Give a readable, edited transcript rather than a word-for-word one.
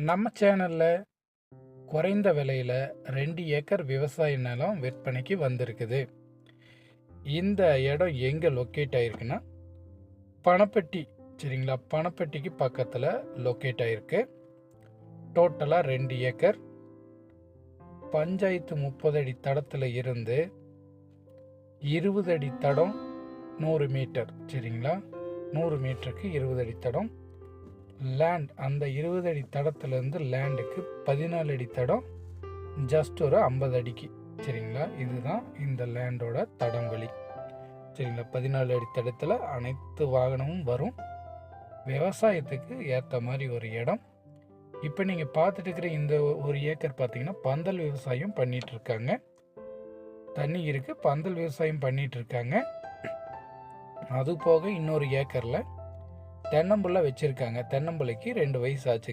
நம்ம சேனலில் குறைந்த விலையில் 2 ஏக்கர் விவசாய நிலம் விற்பனைக்கு வந்திருக்குது. இந்த இடம் எங்கே லொக்கேட் ஆகிருக்குன்னா பணப்பட்டி. சரிங்களா, பணப்பட்டிக்கு பக்கத்தில் லொக்கேட் ஆகிருக்கு. டோட்டலாக 2 ஏக்கர். பஞ்சாயத்து 30 அடி தடத்தில் இருந்து 20 அடி தடம் 100 மீட்டர். சரிங்களா, 100 மீட்டருக்கு 20 அடி தடம். லேண்ட் அந்த 20 அடி தடத்துலேருந்து லேண்டுக்கு 14 அடி தடம், ஜஸ்ட் ஒரு 50 அடிக்கு. சரிங்களா, இதுதான் இந்த லேண்டோட தடம் வழி. சரிங்களா, 14 அடி தடத்தில் அனைத்து வாகனமும் வரும். விவசாயத்துக்கு ஏற்ற மாதிரி ஒரு இடம். இப்போ நீங்கள் பார்த்துட்டு இருக்கிற இந்த ஒரு ஏக்கர் பார்த்தீங்கன்னா பந்தல் விவசாயம் பண்ணிகிட்ருக்காங்க. தண்ணி இருக்குது, பந்தல் விவசாயம் பண்ணிகிட்ருக்காங்க. அது போக இன்னொரு ஏக்கரில் தென்னம்புள்ளை வச்சுருக்காங்க. தென்னம்புள்ளைக்கு 2 வயசு ஆச்சுங்க.